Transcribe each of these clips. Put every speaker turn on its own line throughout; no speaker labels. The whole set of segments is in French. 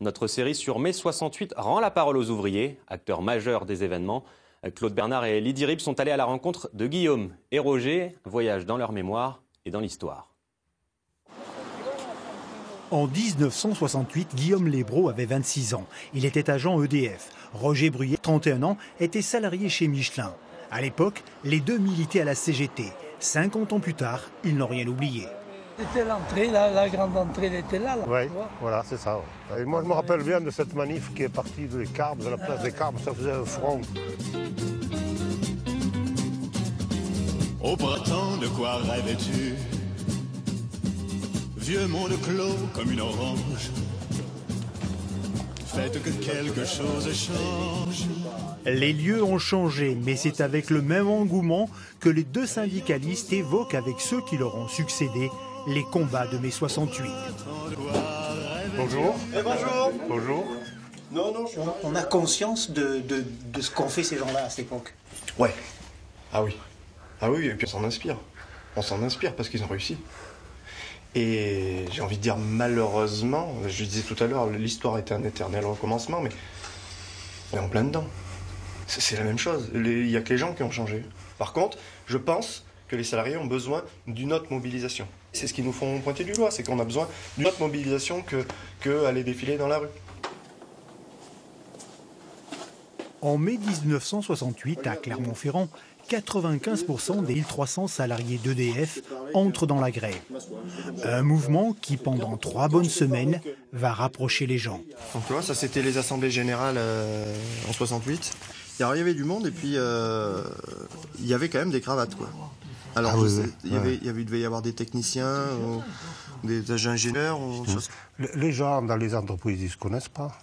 Notre série sur mai 68 rend la parole aux ouvriers, acteurs majeurs des événements. Claude Bernard et Lydie Rib sont allés à la rencontre de Guillaume et Roger, voyage dans leur mémoire et dans l'histoire.
En 1968, Guillaume Lébreau avait 26 ans. Il était agent EDF. Roger Bruyet, 31 ans, était salarié chez Michelin. À l'époque, les deux militaient à la CGT. 50 ans plus tard, ils n'ont rien oublié.
C'était l'entrée, la grande entrée, elle était là.
Oui, voilà, c'est ça. Ouais. Et moi, je me rappelle bien de cette manif qui est partie de Carbes, de la place des Carbes, ça faisait un front.
Au printemps, de quoi rêvais-tu? Vieux monde clos comme une orange. Faites que quelque chose change.
Les lieux ont changé, mais c'est avec le même engouement que les deux syndicalistes évoquent avec ceux qui leur ont succédé les combats de mai 68.
Bonjour.
Bonjour.
Bonjour.
Non, on a conscience de ce qu'ont fait ces gens-là à cette époque.
Ouais. Ah oui. Ah oui, et puis on s'en inspire. On s'en inspire parce qu'ils ont réussi. Et j'ai envie de dire malheureusement, je disais tout à l'heure, l'histoire est un éternel recommencement, mais on est en plein dedans. C'est la même chose, il n'y a que les gens qui ont changé. Par contre, je pense que les salariés ont besoin d'une autre mobilisation. C'est ce qu'ils nous font pointer du doigt, c'est qu'on a besoin d'une autre mobilisation que aller défiler dans la rue.
En mai 1968, à Clermont-Ferrand, 95% des 1300 salariés d'EDF entrent dans la grève. Un mouvement qui, pendant 3 bonnes semaines, va rapprocher les gens.
Donc tu vois, ça c'était les assemblées générales en 68. Alors il y avait du monde et puis il y avait quand même des cravates, quoi. Alors il devait y avoir des techniciens, des agents ingénieurs.
Les gens dans les entreprises, ils ne se connaissent pas,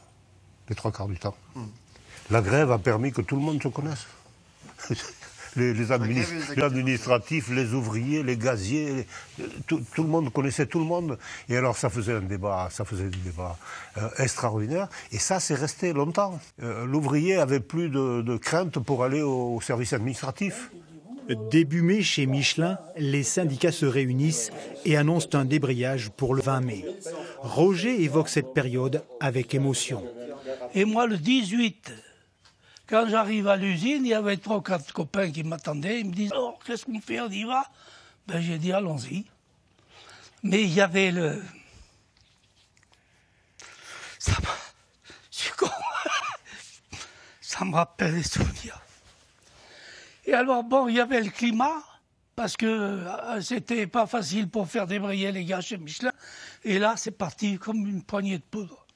les 3 quarts du temps. La grève a permis que tout le monde se connaisse. Les administratifs, les ouvriers, les gaziers, tout le monde connaissait tout le monde. Et alors ça faisait un débat extraordinaire. Et ça, c'est resté longtemps. L'ouvrier avait plus de crainte pour aller au service administratif.
Début mai, chez Michelin, les syndicats se réunissent et annoncent un débrayage pour le 20 mai. Roger évoque cette période avec émotion.
Et moi, le 18, quand j'arrive à l'usine, il y avait 3 ou 4 copains qui m'attendaient. Ils me disent « Oh, qu'est-ce qu'on fait, on y va ?» Ben, j'ai dit « Allons-y ». Mais il y avait le... Je suis con. Ça me rappelle les souvenirs. Et alors, bon, il y avait le climat, parce que c'était pas facile pour faire débrayer les gars chez Michelin. Et là, c'est parti comme une poignée de poudre.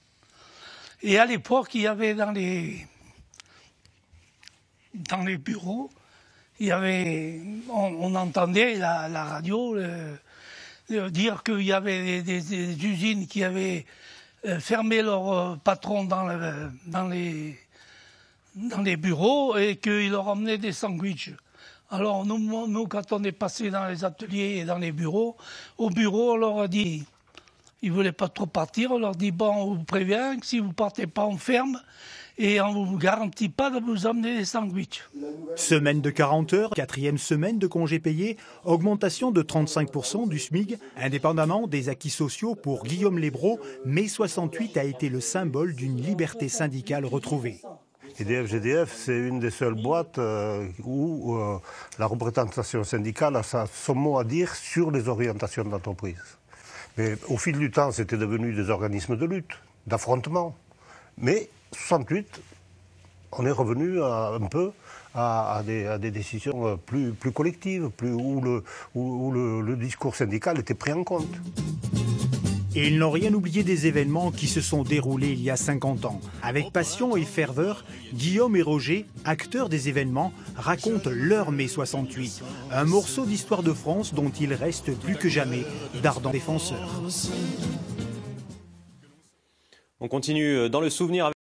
Et à l'époque, il y avait dans les bureaux, il y avait, on entendait la radio dire qu'il y avait des usines qui avaient fermé leurs patrons dans les bureaux et qu'ils leur emmenaient des sandwichs. Alors nous, quand on est passé dans les ateliers et dans les bureaux, au bureau, on leur a dit, ils ne voulaient pas trop partir, on leur dit, bon, on vous prévient que si vous ne partez pas, on ferme. Et on ne vous garantit pas de vous emmener des sandwichs.
Semaine de 40 heures, 4e semaine de congés payés, augmentation de 35% du SMIC. Indépendamment des acquis sociaux, pour Guillaume Lébreau, mai 68 a été le symbole d'une liberté syndicale retrouvée.
EDF-GDF, c'est une des seules boîtes où la représentation syndicale a son mot à dire sur les orientations de l'entreprise. Mais au fil du temps, c'était devenu des organismes de lutte, d'affrontement. Mais 68, on est revenu un peu à des décisions plus collectives, où le discours syndical était pris en compte.
Et ils n'ont rien oublié des événements qui se sont déroulés il y a 50 ans. Avec passion et ferveur, Guillaume et Roger, acteurs des événements, racontent leur mai 68. Un morceau d'histoire de France dont ils restent plus que jamais d'ardents défenseurs.
On continue dans le souvenir avec